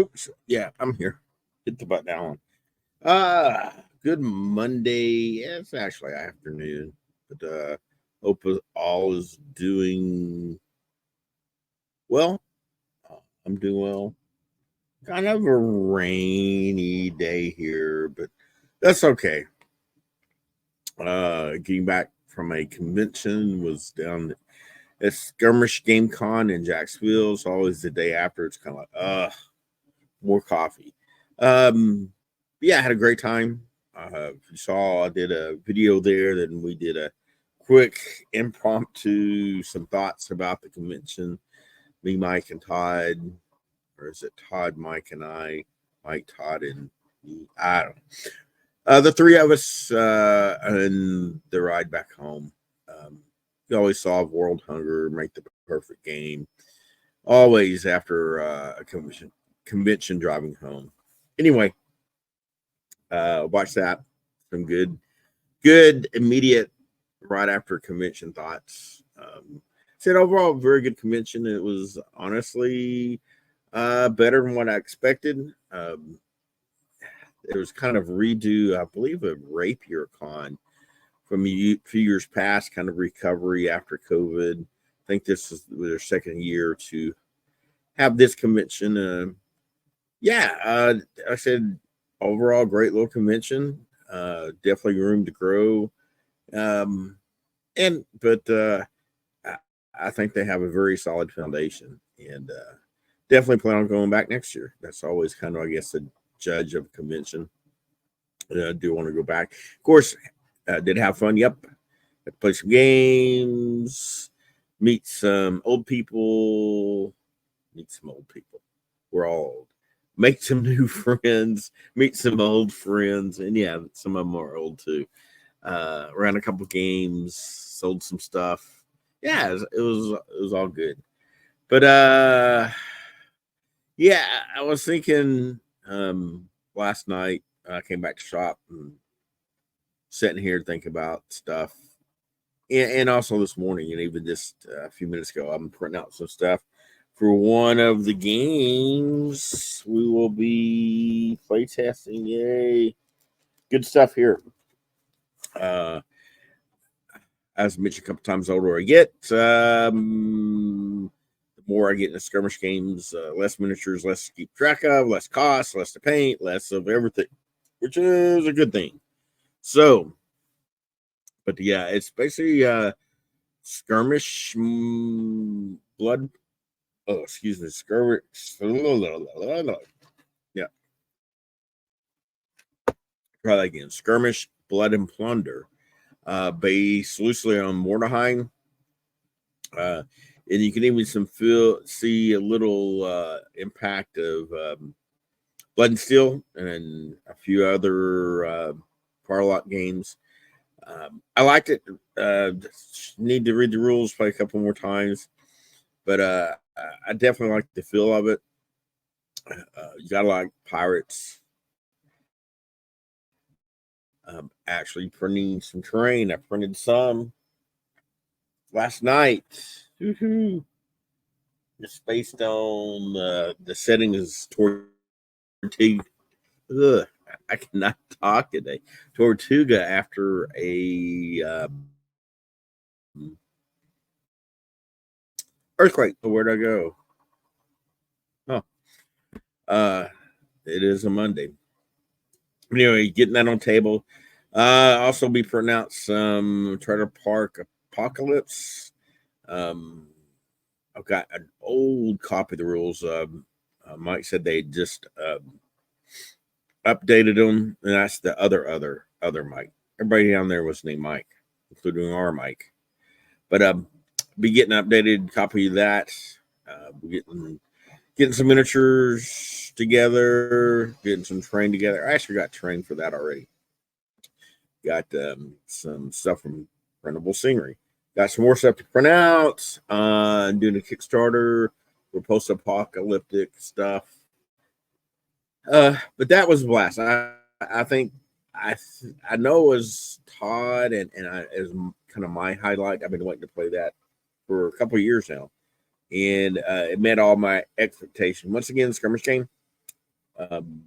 Oops. Yeah, I'm here. Hit the button down. Uh Good Monday. Yeah, it's actually afternoon, but hope all is doing well. I'm doing well. Kind of a rainy day here, but that's okay. Getting back from a convention was down at Skirmish Game Con in Jacksonville. It's always the day after. It's kind of like, more coffee. Um, yeah, I had a great time. If you saw, I did a video there. Then we did a quick impromptu, some thoughts about the convention. Me, Mike, and Todd, or is it Todd, Mike, and I? Mike, Todd, and me. I don't know. The three of us and the ride back home. We always solve world hunger, make the perfect game. Always after a convention driving home. Anyway, watch that. Some good immediate right after convention thoughts. Said overall very good convention. It was honestly better than what I expected. It was kind of redo, I believe, a Rapier Con from a few years past, kind of recovery after COVID. I think this is their second year to have this convention. Yeah, I said overall great little convention. Definitely room to grow. Um, and but I, I think they have a very solid foundation, and definitely plan on going back next year. That's always kind of, I guess, a judge of a convention. I do want to go back. Of course, did have fun. Yep, play some games, meet some old people. Meet some old people. We're all old. Make some new friends. Meet some old friends, and yeah, some of them are old too. Ran a couple games, sold some stuff. Yeah, it was all good. But yeah, I was thinking last night. I came back to shop and sitting here thinking about stuff, and also this morning, and even just a few minutes ago, I'm printing out some stuff for one of the games we will be playtesting. Yay! Good stuff here. Uh, as I mentioned a couple times, the older I get, the more I get into skirmish games, less miniatures, less to keep track of, less cost, less to paint, less of everything, which is a good thing. So, but yeah, it's basically skirmish blood. Oh, excuse me, skirmish. Yeah, try that again. Skirmish, blood, and plunder. Based loosely on Mordheim. Uh, and you can even see a little impact of Blood and Steel and a few other Parlock games. I liked it. Need to read the rules, play a couple more times, but I definitely like the feel of it. You gotta like pirates. Actually printing some terrain. I printed some last night. Woo-hoo. Just based on the setting is Tortuga. Ugh, I cannot talk today. Tortuga after a earthquake. Where'd I go? Oh, uh, it is a Monday. Anyway, getting that on table. Also be printing out some Trailer Park Apocolypse. Um, I've got an old copy of the rules. Mike said they just updated them, and that's the other Mike. Everybody down there was named Mike, including our Mike. But be getting an updated copy of that. Getting some miniatures together, getting some terrain together. I actually got terrain for that already. Got some stuff from Printable Scenery. Got some more stuff to print out. Doing a Kickstarter for post-apocalyptic stuff. But that was a blast. I think I know it was Todd and it was kind of my highlight. I've been waiting to play that for a couple of years now, and it met all my expectations. Once again, skirmish game. Um,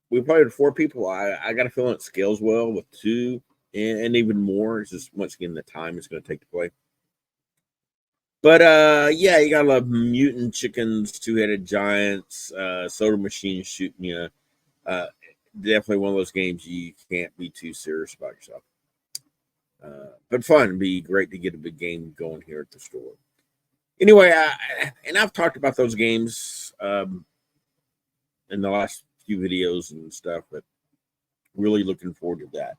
we played with 4 people. I got a feeling it scales well with 2 and even more. It's just once again the time it's going to take to play. But yeah, you gotta love mutant chickens, 2-headed giants, soda machines shooting you. Uh, Definitely one of those games you can't be too serious about yourself. But fun. It'd be great to get a big game going here at the store. Anyway, and I've talked about those games in the last few videos and stuff, but really looking forward to that.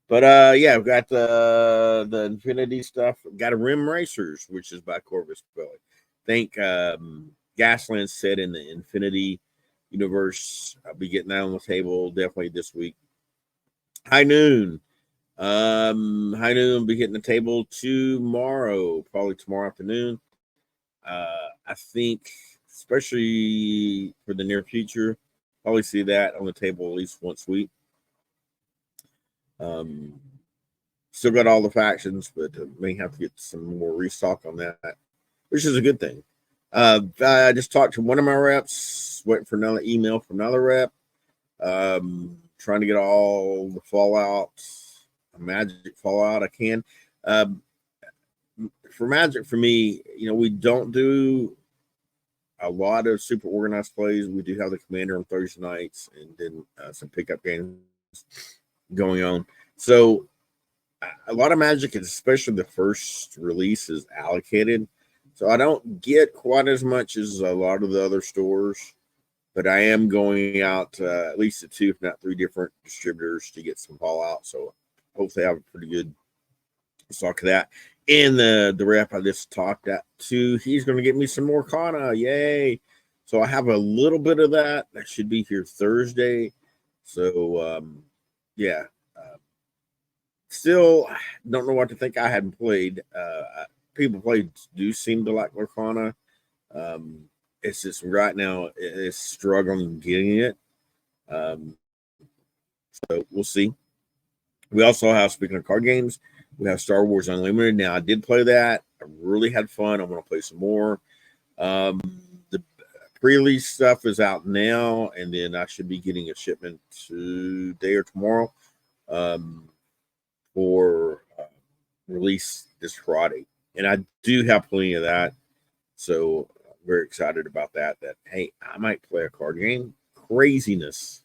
But yeah, I've got the Infinity stuff. Got a Rim Racers, which is by Corvus Belli. Think Gasland said in the Infinity universe. I'll be getting that on the table definitely this week. High Noon. High Noon will be hitting the table tomorrow, probably tomorrow afternoon. I think, especially for the near future, probably see that on the table at least once a week. Still got all the factions, but may have to get some more restock on that, which is a good thing. I just talked to one of my reps, waiting for another email from another rep. Trying to get all the Fallout, Magic Fallout I can. For Magic, for me, we don't do a lot of super organized plays. We do have the Commander on Thursday nights and then some pickup games going on. So a lot of Magic, especially the first release, is allocated. So I don't get quite as much as a lot of the other stores, but I am going out at least to 2, if not 3 different distributors to get some Fallout. So hopefully I have a pretty good stock of that. And the rep I just talked to, he's going to get me some more Kana. Yay. So I have a little bit of that. That should be here Thursday. So, yeah. Still don't know what to think. I hadn't played. People do seem to like Lorcana. It's just right now it's struggling getting it. So we'll see. We also have, speaking of card games, we have Star Wars Unlimited. Now I did play that. I really had fun. I want to play some more. The pre-release stuff is out now, and then I should be getting a shipment today or tomorrow for release this Friday. And I do have plenty of that. So I'm very excited about that. That, hey, I might play a card game. Craziness.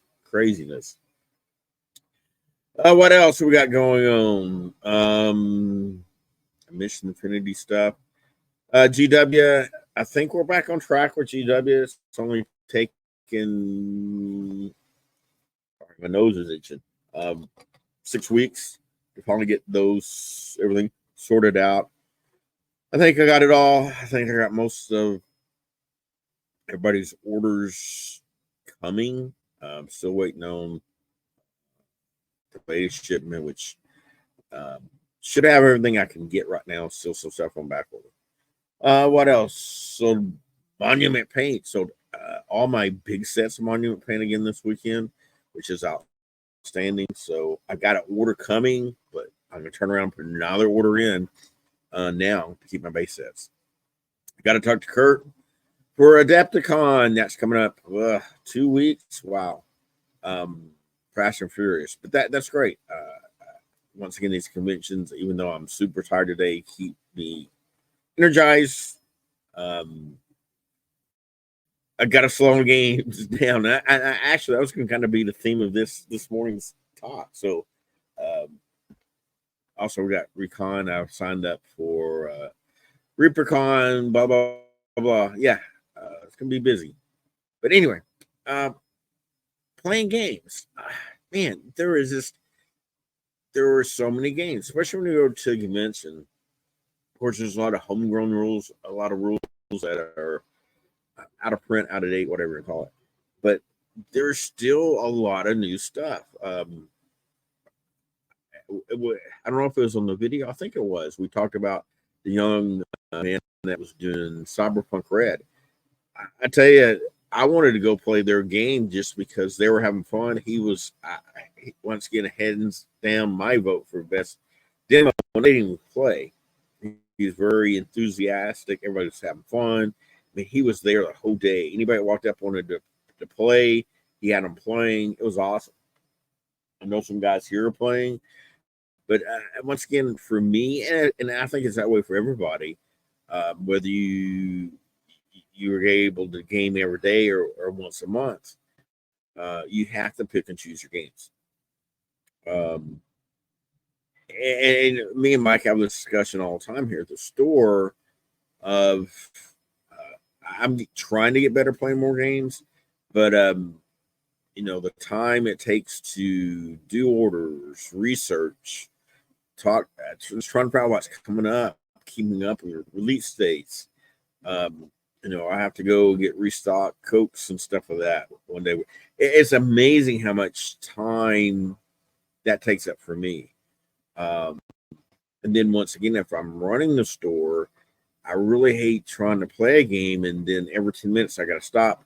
What else we got going on? Mission Infinity stuff. GW, I think we're back on track with GW. It's only taken, my nose is itching, 6 weeks to finally get everything sorted out. I think I got it all. I think I got most of everybody's orders coming. I'm still waiting on the latest shipment, which should have everything I can get right now. Still some stuff on back order. What else? So Monument Paint. So all my big sets of Monument Paint again this weekend, which is outstanding. So I got an order coming, but I'm gonna turn around and put another order in now to keep my base sets. Got to talk to Kurt for Adepticon. That's coming up 2 weeks. Wow. Fast and Furious. But that's great. Once again, these conventions, even though I'm super tired today, keep me energized. I got to slow the games down. I actually, that was going to kind of be the theme of this morning's talk. So, also we got Recon. I've signed up for ReaperCon. Blah blah blah. Yeah, it's gonna be busy. But anyway, playing games. Man, there were so many games, especially when you go to a convention. Of course, there's a lot of homegrown rules, a lot of rules that are out of print, out of date, whatever you call it. But there's still a lot of new stuff. I don't know if it was on the video. I think it was. We talked about the young man that was doing Cyberpunk Red. I tell you, I wanted to go play their game just because they were having fun. He was once again hands down my vote for best demo. They didn't even play. He was very enthusiastic. Everybody was having fun. I mean, he was there the whole day. Anybody walked up wanted to play. He had them playing. It was awesome. I know some guys here are playing, but once again, for me, and I think it's that way for everybody, whether you were able to game every day or once a month, you have to pick and choose your games. Um, and me and Mike have this discussion all the time here at the store of I'm trying to get better playing more games, but the time it takes to do orders, research, talk, just trying to find out what's coming up, keeping up with your release dates. I have to go get restock Cokes and stuff like that one day. It's amazing how much time that takes up for me. Um, and then once again, if I'm running the store, I really hate trying to play a game and then every 10 minutes I got to stop.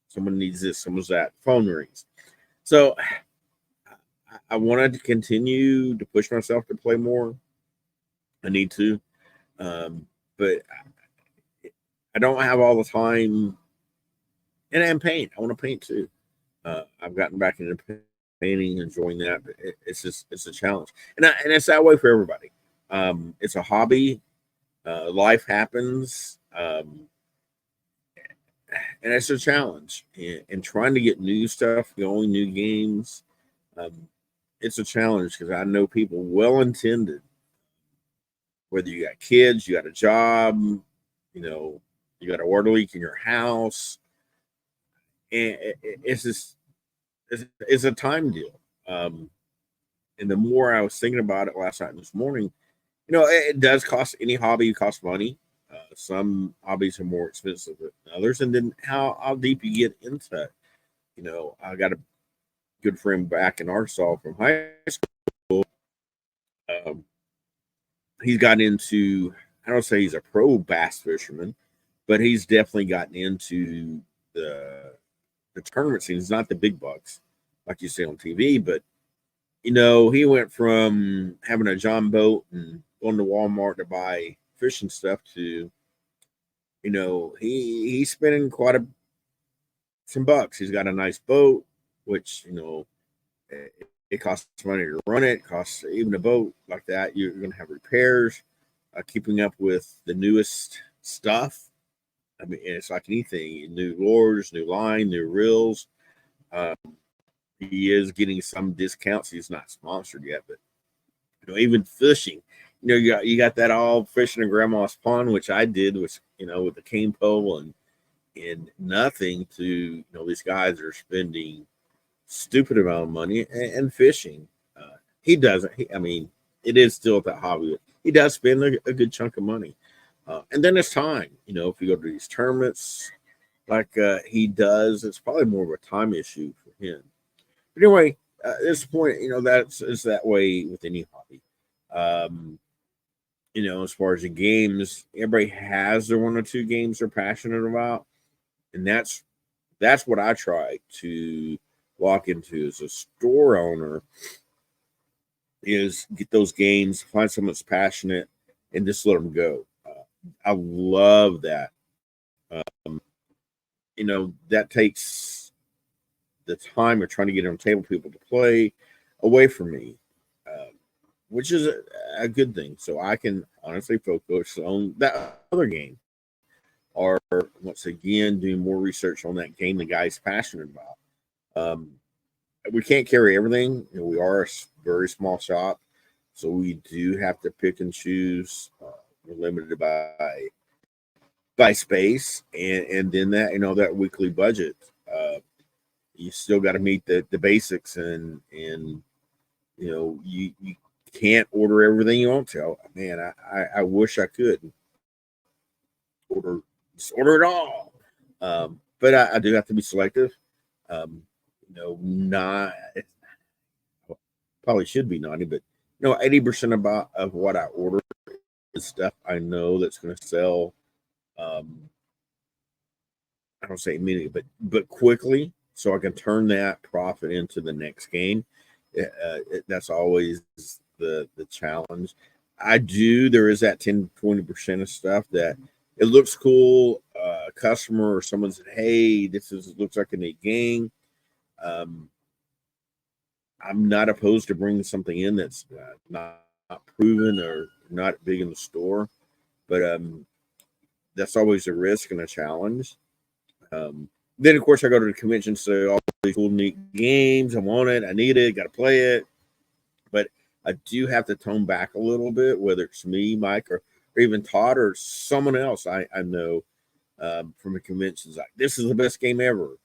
Someone needs this, someone's that, phone rings. So I wanted to continue to push myself to play more. I need to. But I don't have all the time. And I paint. I want to paint too. I've gotten back into painting, enjoying that. But it's a challenge. And it's that way for everybody. It's a hobby. Life happens. And it's a challenge. And trying to get new stuff going, new games. It's a challenge because I know people well intended, whether you got kids, you got a job, you got a water leak in your house, and it's just it's a time deal. And the more I was thinking about it last night and this morning, it does cost, any hobby costs money. Some hobbies are more expensive than others, and then how deep you get into it. I got a good friend back in Arkansas from high school. Um, he's gotten into, I don't say he's a pro bass fisherman, but he's definitely gotten into the tournament scene. It's not the big bucks like you see on TV, but he went from having a John boat and going to Walmart to buy fishing stuff to, he's spending some bucks. He's got a nice boat, which it costs money to run it. It costs, even a boat like that, you're going to have repairs, keeping up with the newest stuff. I mean, it's like anything: new lures, new line, new reels. Um, he is getting some discounts. He's not sponsored yet, but even fishing. You got that all fishing in grandma's pond, which I did with with the cane pole and nothing to these guys are spending stupid amount of money and fishing. He doesn't. I mean, it is still that hobby. He does spend a good chunk of money, and then it's time. If you go to these tournaments like he does, it's probably more of a time issue for him. But anyway, at this point, it's that way with any hobby. As far as the games, everybody has their one or two games they're passionate about, and that's what I try to walk into as a store owner, is get those games, find someone that's passionate, and just let them go. I love that. That takes the time of trying to get on table people to play away from me, which is a good thing. So I can honestly focus on that other game, or once again, doing more research on that game the guy's passionate about. We can't carry everything. We are a very small shop, so we do have to pick and choose. We're limited by space, and then that weekly budget. You still got to meet the basics, and you can't order everything you want to. Man, I wish I could order it all, but I do have to be selective. Not probably should be naughty, but 80% of what I order is stuff I know that's going to sell. I don't say immediately, but quickly, so I can turn that profit into the next game. That's always the challenge. There is that 10-20% of stuff that it looks cool. A customer or someone said, "Hey, looks like a neat game." Um, I'm not opposed to bringing something in that's not proven or not big in the store, but that's always a risk and a challenge. Um, then, of course, I go to the convention, so all these cool, neat games. I want it. I need it. Got to play it. But I do have to tone back a little bit, whether it's me, Mike, or even Todd or someone else I know from the conventions. Like, this is the best game ever.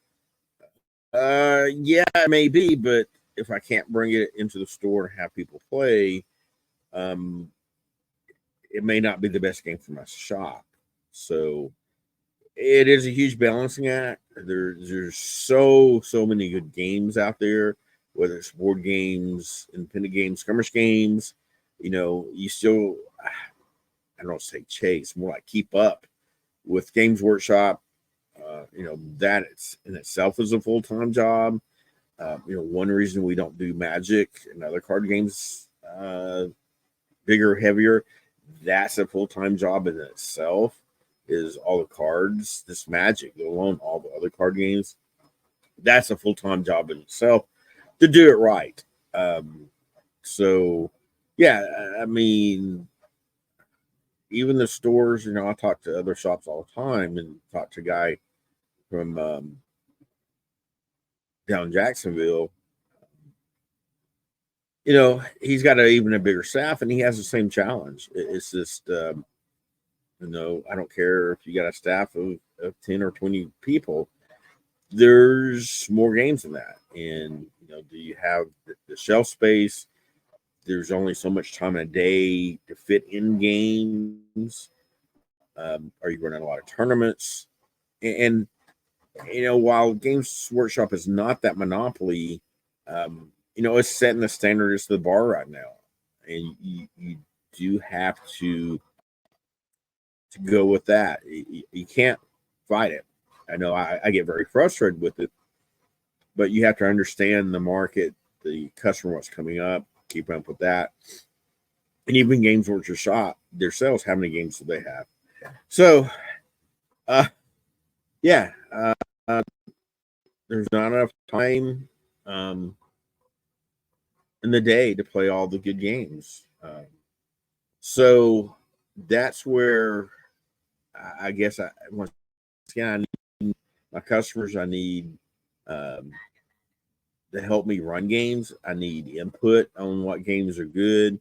Yeah, maybe, but if I can't bring it into the store and have people play, um, it may not be the best game for my shop. So it is a huge balancing act. There's so many good games out there, whether it's board games, independent games, skirmish games. You still, I don't say chase, more like keep up with Games Workshop. That it's in itself is a full-time job. One reason we don't do Magic and other card games, bigger, heavier, that's a full-time job in itself. Is all the cards, this Magic, let alone all the other card games. That's a full-time job in itself to do it right. So, yeah, I mean, even the stores, I talk to other shops all the time and talk to a guy from down in Jacksonville. He's got even a bigger staff and he has the same challenge. It's just, I don't care if you got a staff of 10 or 20 people, there's more games than that. And, do you have the shelf space? There's only so much time in a day to fit in games. Are you running a lot of tournaments? And while Games Workshop is not that monopoly, it's setting the standards to the bar right now. And you do have to go with that. You can't fight it. I know I get very frustrated with it, but you have to understand the market, the customer, what's coming up, keep up with that. And even Games Workshop themselves, how many games do they have? So, yeah, there's not enough time in the day to play all the good games. So that's where I guess once again, I need my customers. I need to help me run games. I need input on what games are good.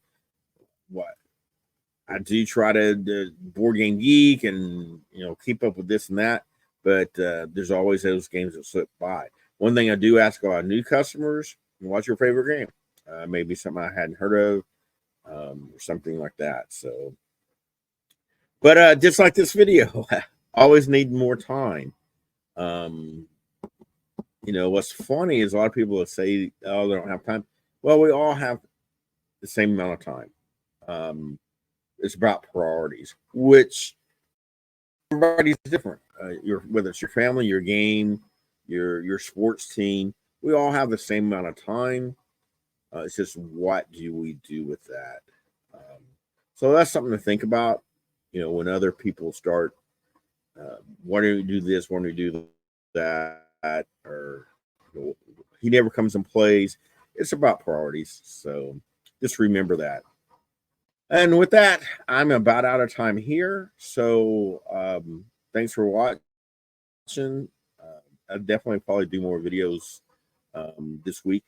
What I do try to board game geek and keep up with this and that, but there's always those games that slip by. One thing I do ask all our new customers: what's your favorite game? Maybe something I hadn't heard of, or something like that. So, but just like this video, always need more time. Um, what's funny is a lot of people will say, "Oh, they don't have time." Well, we all have the same amount of time. It's about priorities, which everybody's different. Whether it's your family, your game, your sports team, we all have the same amount of time. It's just what do we do with that? So that's something to think about. When other people start, why do we do this? Why do we do that? Or he never comes and plays. It's about priorities. So just remember that. And with that, I'm about out of time here. So thanks for watching. I'll definitely probably do more videos this week.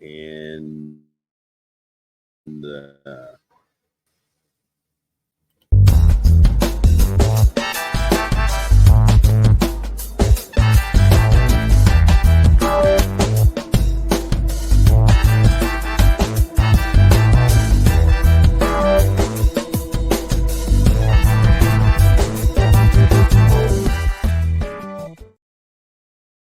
And